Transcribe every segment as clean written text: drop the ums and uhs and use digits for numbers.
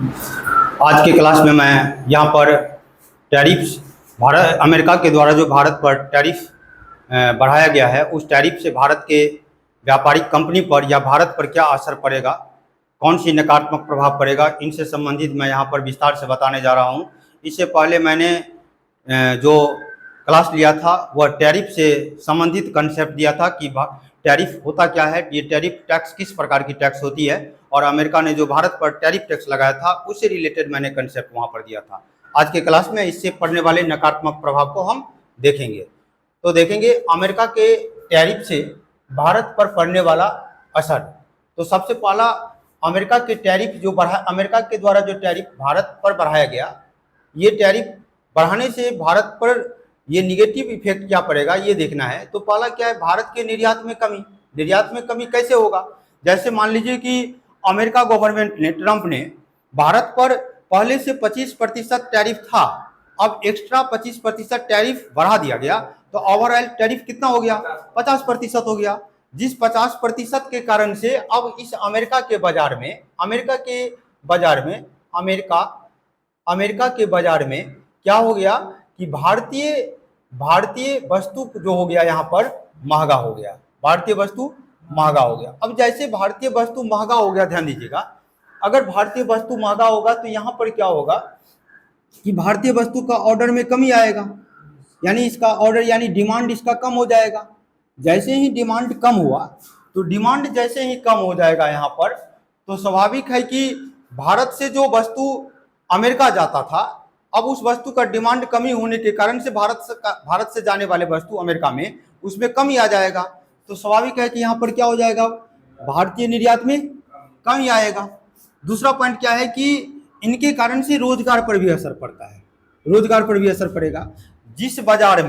आज के क्लास में मैं यहाँ पर टैरिफ्स भारत अमेरिका के द्वारा जो भारत पर टैरिफ बढ़ाया गया है, उस टैरिफ से भारत के व्यापारिक कंपनी पर या भारत पर क्या असर पड़ेगा, कौन सी नकारात्मक प्रभाव पड़ेगा, इनसे संबंधित मैं यहाँ पर विस्तार से बताने जा रहा हूँ। इससे पहले मैंने जो क्लास लिया था वह टैरिफ से संबंधित कंसेप्ट दिया था कि टैरिफ होता क्या है, ये टैरिफ टैक्स किस प्रकार की टैक्स होती है, और अमेरिका ने जो भारत पर टैरिफ टैक्स लगाया था उससे रिलेटेड मैंने कंसेप्ट वहाँ पर दिया था। आज के क्लास में इससे पड़ने वाले नकारात्मक प्रभाव को हम देखेंगे। तो देखेंगे अमेरिका के टैरिफ से भारत पर पड़ने वाला असर। तो सबसे पहला, अमेरिका के टैरिफ जो अमेरिका के द्वारा जो टैरिफ भारत पर बढ़ाया गया, ये टैरिफ बढ़ाने से भारत पर ये निगेटिव इफेक्ट क्या पड़ेगा ये देखना है। तो पहला क्या है, भारत के निर्यात में कमी। निर्यात में कमी कैसे होगा? जैसे मान लीजिए कि अमेरिका गवर्नमेंट ने, ट्रंप ने भारत पर पहले से 25% टैरिफ था, अब एक्स्ट्रा 25% टैरिफ बढ़ा दिया गया, तो ओवरऑल टैरिफ कितना हो गया? 50% हो गया। जिस 50% के कारण से अब इस अमेरिका के बाजार में क्या हो गया कि भारतीय वस्तु जो हो गया यहाँ पर महंगा हो गया। भारतीय वस्तु महंगा हो गया। अब जैसे भारतीय वस्तु महंगा हो गया, ध्यान दीजिएगा, अगर भारतीय वस्तु महंगा होगा तो यहाँ पर क्या होगा कि भारतीय वस्तु का ऑर्डर में कमी आएगा, यानी इसका ऑर्डर यानी डिमांड इसका कम हो जाएगा। जैसे ही डिमांड कम हुआ तो डिमांड जैसे ही कम हो जाएगा यहाँ पर, तो स्वाभाविक है कि भारत से जो वस्तु अमेरिका जाता था, अब उस वस्तु का डिमांड कमी होने के कारण से भारत से जाने वाले वस्तु अमेरिका में उसमें कमी आ जाएगा। तो स्वाभाविक है कि यहाँ पर क्या हो जाएगा, भारतीय निर्यात में कमी आएगा। दूसरा पॉइंट क्या है कि इनके कारण से रोजगार पर भी असर पड़ता है। रोजगार पर भी असर पड़ेगा। जिस बाजार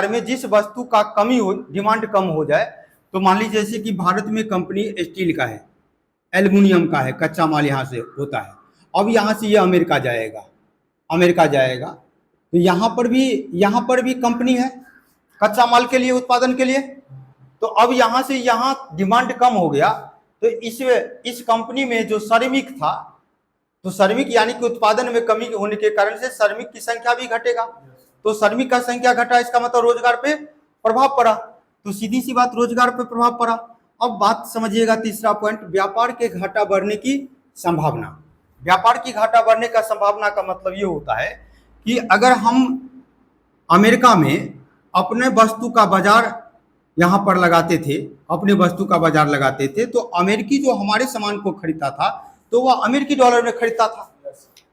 में जिस वस्तु का कमी हो, डिमांड कम हो जाए, तो मान लीजिए जैसे कि भारत में कंपनी स्टील का है, एल्युमिनियम का है, कच्चा माल यहाँ से होता है। अब यहाँ से ये अमेरिका जाएगा तो यहाँ पर भी कंपनी है कच्चा माल के लिए, उत्पादन के लिए। तो अब यहाँ से यहाँ डिमांड कम हो गया, तो इस कंपनी में जो श्रमिक था, तो श्रमिक यानी कि उत्पादन में कमी होने के कारण से श्रमिक की संख्या भी घटेगा। तो श्रमिक का संख्या घटा, इसका मतलब रोजगार पे प्रभाव पड़ा। तो सीधी सी बात, रोजगार पे प्रभाव पड़ा। अब बात समझिएगा, तीसरा पॉइंट, व्यापार के घाटा बढ़ने की संभावना। व्यापार की घाटा बढ़ने का संभावना का मतलब ये होता है कि अगर हम अमेरिका में अपने वस्तु का बाजार यहाँ पर लगाते थे, तो अमेरिकी जो हमारे सामान को खरीदता था तो वह अमेरिकी डॉलर में खरीदता था।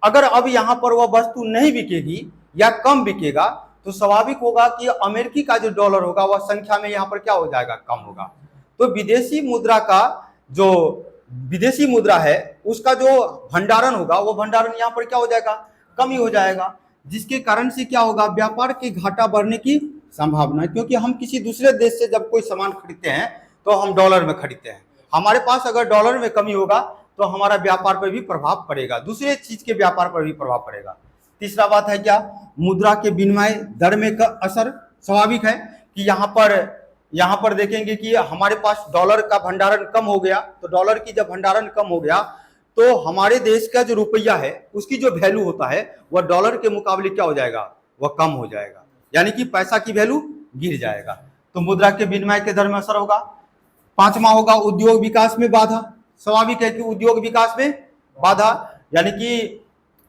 अगर अब यहाँ पर वह वस्तु नहीं बिकेगी या कम बिकेगा, तो स्वाभाविक होगा कि अमेरिकी का जो डॉलर होगा वह संख्या में यहाँ पर क्या हो जाएगा, कम होगा। तो विदेशी मुद्रा है, उसका जो भंडारण होगा, वो भंडारण यहाँ पर क्या हो जाएगा, कमी हो जाएगा। जिसके कारण से क्या होगा, व्यापार के घाटा बढ़ने की संभावना। क्योंकि हम किसी दूसरे देश से जब कोई सामान खरीदते हैं तो हम डॉलर में खरीदते हैं। हमारे पास अगर डॉलर में कमी होगा तो हमारा व्यापार पर भी प्रभाव पड़ेगा, दूसरे चीज के व्यापार पर भी प्रभाव पड़ेगा। तीसरा बात है क्या, मुद्रा के विनिमय दर में का असर। स्वाभाविक है कि यहाँ पर देखेंगे कि हमारे पास डॉलर का भंडारण कम हो गया, तो डॉलर की जब भंडारण कम हो गया तो हमारे देश का जो रुपया है उसकी जो वैल्यू होता है वह डॉलर के मुकाबले क्या हो जाएगा, वह कम हो जाएगा, यानी कि पैसा की वैल्यू गिर जाएगा। तो मुद्रा के विनिमय के दर में असर होगा। पांचवा होगा उद्योग विकास में बाधा। स्वाभाविक है कि उद्योग विकास में बाधा, यानी कि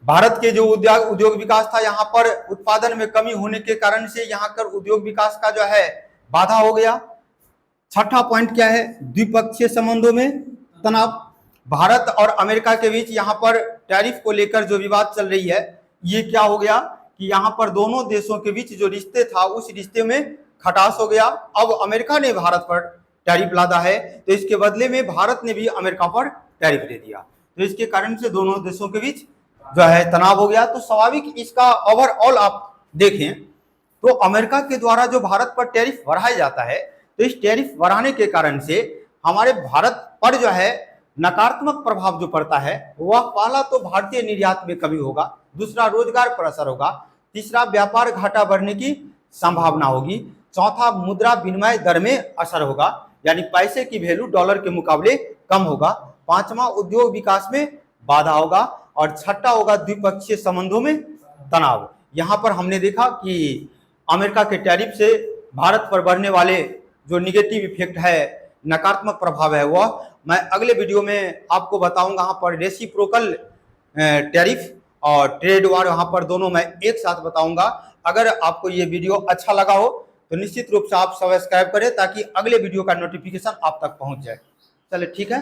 भारत के जो उद्योग विकास था, यहाँ पर उत्पादन में कमी होने के कारण से यहाँ कर उद्योग विकास का जो है बाधा हो गया। छठा पॉइंट क्या है, द्विपक्षीय संबंधों में तनाव। भारत और अमेरिका के बीच यहाँ पर टैरिफ को लेकर जो विवाद चल रही है, ये क्या हो गया कि यहाँ पर दोनों देशों के बीच जो रिश्ते था उस रिश्ते में खटास हो गया। अब अमेरिका ने भारत पर टैरिफ लादा है, तो इसके बदले में भारत ने भी अमेरिका पर टैरिफ दे दिया, तो इसके कारण से दोनों देशों के बीच जो है तनाव हो गया। तो स्वाभाविक इसका ओवरऑल आप देखें तो अमेरिका के द्वारा जो भारत पर टैरिफ बढ़ाया जाता है, तो इस टैरिफ बढ़ाने के कारण से हमारे भारत पर जो है नकारात्मक प्रभाव जो पड़ता है, वह पहला तो भारतीय निर्यात में कमी होगा, दूसरा रोजगार पर असर होगा, तीसरा व्यापार घाटा बढ़ने की संभावना होगी, चौथा मुद्रा विनिमय दर में असर होगा, यानी पैसे की वैल्यू डॉलर के मुकाबले कम होगा, पांचवा उद्योग विकास में बाधा होगा, और छठा होगा द्विपक्षीय संबंधों में तनाव। यहाँ पर हमने देखा कि अमेरिका के टैरिफ से भारत पर बढ़ने वाले जो निगेटिव इफेक्ट है, नकारात्मक प्रभाव है, वह मैं अगले वीडियो में आपको बताऊंगा। यहाँ पर रेसिप्रोकल टैरिफ और ट्रेड वार, यहाँ पर दोनों मैं एक साथ बताऊंगा। अगर आपको ये वीडियो अच्छा लगा हो तो निश्चित रूप से आप सब्सक्राइब करें ताकि अगले वीडियो का नोटिफिकेशन आप तक पहुंच जाए। चलिए ठीक है।